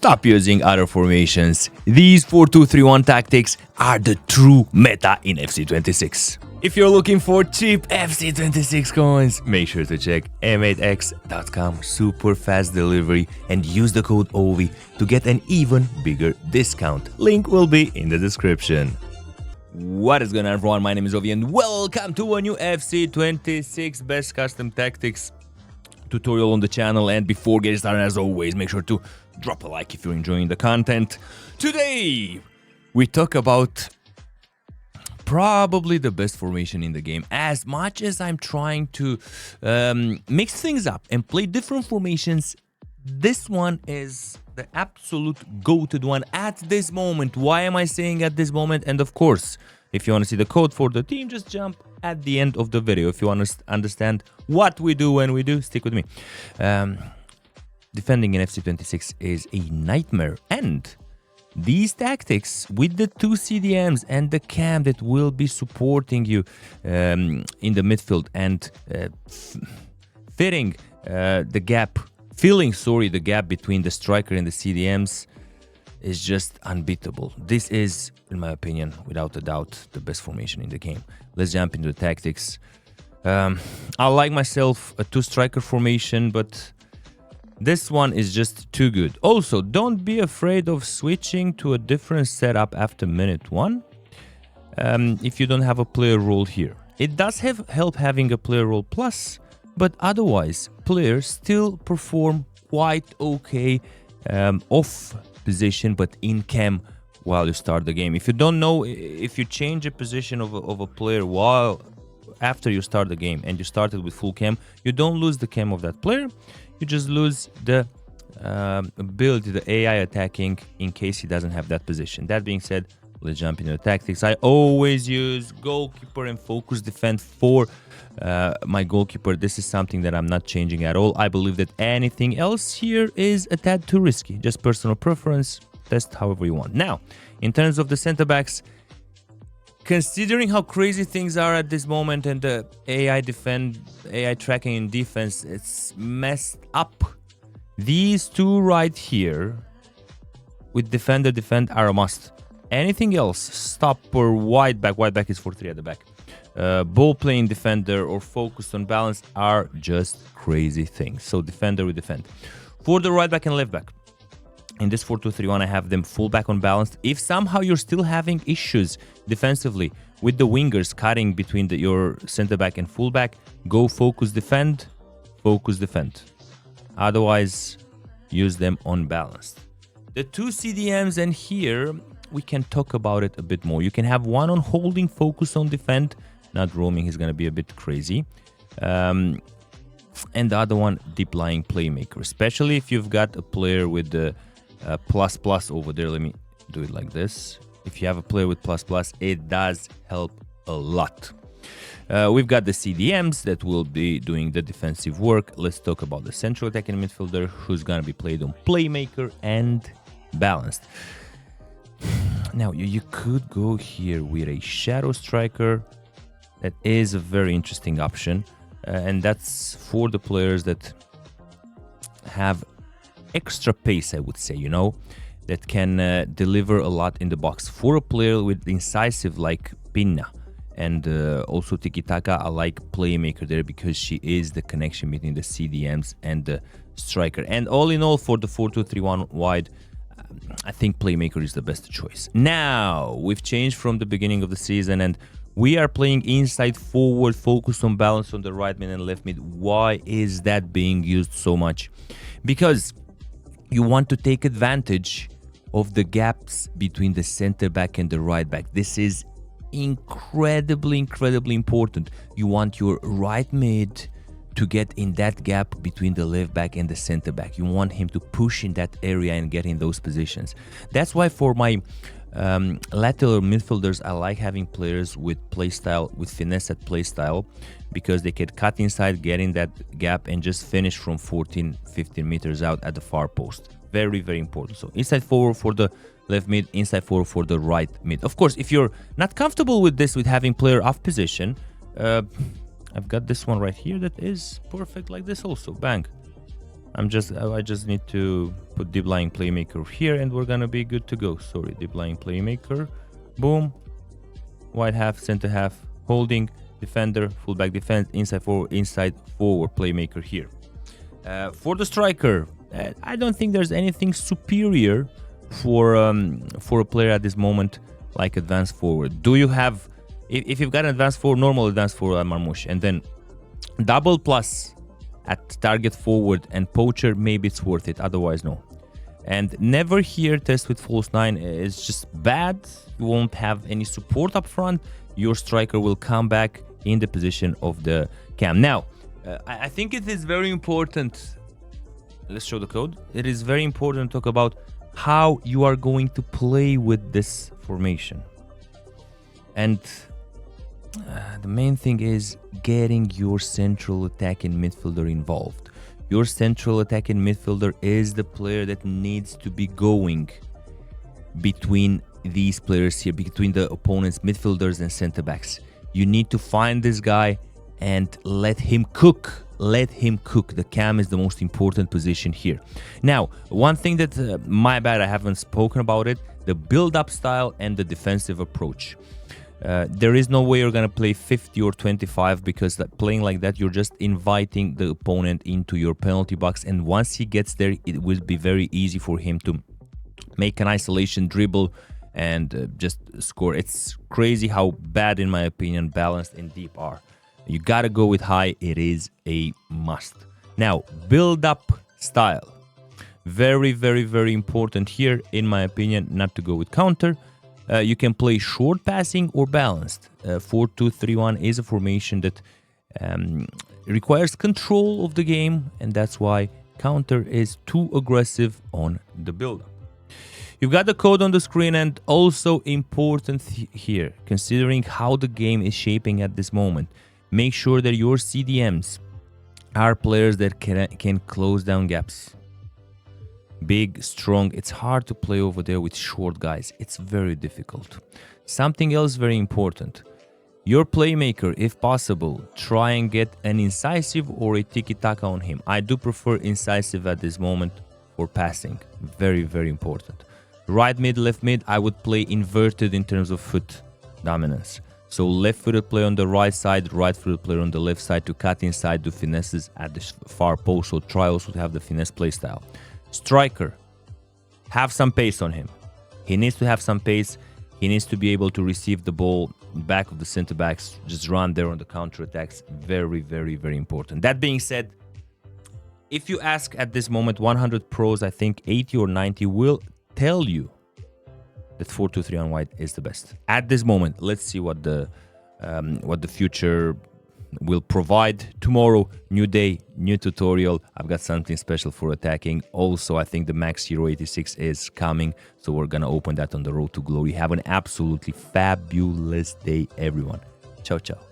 stop using other formations. These 4-2-3-1 tactics are the true meta in FC26. If you're looking for cheap FC26 coins, make sure to check m8x.com, super fast delivery, and use the code OVI to get an even bigger discount. Link will be in the description. What is going on, everyone? My name is Ovi and welcome to a new FC26 best custom tactics tutorial on the channel. And before getting started, as always, make sure to drop a like if you're enjoying the content. Today we talk about probably the best formation in the game. As much as I'm trying to mix things up and play different formations, this one is the absolute go-to one at this moment. Why am I saying at this moment? And of course, if you want to see the code for the team, just jump at the end of the video. If you want to understand what we do when we do, stick with me. Defending in FC26 is a nightmare, and these tactics with the two CDMs and the cam that will be supporting you in the midfield and filling the gap between the striker and the CDMs is just unbeatable. This is, in my opinion, without a doubt, the best formation in the game. Let's jump into the tactics. I like myself a two-striker formation, but this one is just too good. Also, don't be afraid of switching to a different setup after minute 1 if you don't have a player role here. It does help having a player role plus, but otherwise, players still perform quite okay off position, but in cam while you start the game. If you don't know, if you change a position of a player after you start the game and you started with full cam, you don't lose the cam of that player. You just lose the ability, the AI attacking, in case he doesn't have that position. That being said, let's jump into the tactics. I always use goalkeeper and focus defend for my goalkeeper. This is something that I'm not changing at all. I believe that anything else here is a tad too risky. Just personal preference. Test however you want. Now, in terms of the center backs, considering how crazy things are at this moment and the AI tracking in defense, it's messed up. These two right here with defend are a must. Anything else, stopper, wide back is 4-3 at the back, ball playing defender or focused on balance are just crazy things. So defender with defend. For the right back and left back, in this 4-2-3-1, I have them full back on balance. If somehow you're still having issues defensively with the wingers cutting between your center back and full back, go focus defend. Otherwise, use them on balanced. The two CDMs, and here we can talk about it a bit more. You can have one on holding, focus on defend, not roaming, he's going to be a bit crazy. And the other one, deep lying playmaker, especially if you've got a player with the plus over there. Let me do it like this. If you have a player with plus, it does help a lot. We've got the CDMs that will be doing the defensive work. Let's talk about the central attacking midfielder, who's going to be played on playmaker and balanced. Now, you could go here with a shadow striker. That is a very interesting option. And that's for the players that have extra pace, I would say, that can deliver a lot in the box. For a player with incisive like Pinna and also Tiki-Taka, I like playmaker there because she is the connection between the CDMs and the striker. And all in all, for the 4-2-3-1 wide, I think playmaker is the best choice. Now, we've changed from the beginning of the season and we are playing inside forward, focused on balance on the right mid and left mid. Why is that being used so much? Because you want to take advantage of the gaps between the center back and the right back. This is incredibly important. You want your right mid to get in that gap between the left back and the center back. You want him to push in that area and get in those positions. That's why for my lateral midfielders, I like having players with playstyle, with finesse at playstyle, because they can cut inside, get in that gap, and just finish from 14-15 meters out at the far post. Very important. So inside forward for the left mid, inside forward for the right mid. Of course, if you're not comfortable with this, with having player off position, I've got this one right here that is perfect like this also. Bang. I just need to put deep lying playmaker here, and we're gonna be good to go. Sorry, deep lying playmaker. Boom. Wide half, center half, holding, defender, fullback defense, inside forward playmaker here. For the striker, I don't think there's anything superior for a player at this moment like advanced forward. Do you have, if you've got an advanced forward, normal advanced forward Marmoush, and then double plus at target forward and poacher, maybe it's worth it, otherwise no. And never here test with false 9, it's just bad. You won't have any support up front. Your striker will come back in the position of the cam. Now, I think it is very important. Let's show the code. It is very important to talk about how you are going to play with this formation. And the main thing is getting your central attacking midfielder involved. Your central attacking midfielder is the player that needs to be going between these players here, between the opponent's midfielders and center backs. You need to find this guy and let him cook. Let him cook. The cam is the most important position here. Now, one thing that, my bad, I haven't spoken about it, the build-up style and the defensive approach. There is no way you're going to play 50 or 25 because playing like that, you're just inviting the opponent into your penalty box. And once he gets there, it will be very easy for him to make an isolation dribble and just score. It's crazy how bad, in my opinion, balanced and deep are. You got to go with high. It is a must. Now, build up style. Very, very, very important here, in my opinion, not to go with counter. You can play short passing or balanced. 4-2-3-1 is a formation that requires control of the game, and that's why counter is too aggressive on the build-up. You've got the code on the screen, and also important here, considering how the game is shaping at this moment, make sure that your CDMs are players that can close down gaps. Big, strong. It's hard to play over there with short guys. It's very difficult. Something else very important. Your playmaker, if possible, try and get an incisive or a tiki-taka on him. I do prefer incisive at this moment for passing. Very, very important. Right mid, left mid, I would play inverted in terms of foot dominance. So left-footed player on the right side, right-footed player on the left side to cut inside, do finesses at the far post. So try also to have the finesse play style. Striker, have some pace on him. He needs to have some pace. He needs to be able to receive the ball back of the center backs, just run there on the counter attacks. Very, very, very important. That being said, if you ask at this moment 100 pros, I think 80 or 90 will tell you that 4-2-3 on white is the best. At this moment, let's see what the future will provide. Tomorrow, new day, new tutorial. I've got something special for attacking. Also, I think the Max Hero 86 is coming, so we're gonna open that on the road to glory. Have an absolutely fabulous day, everyone. Ciao, ciao.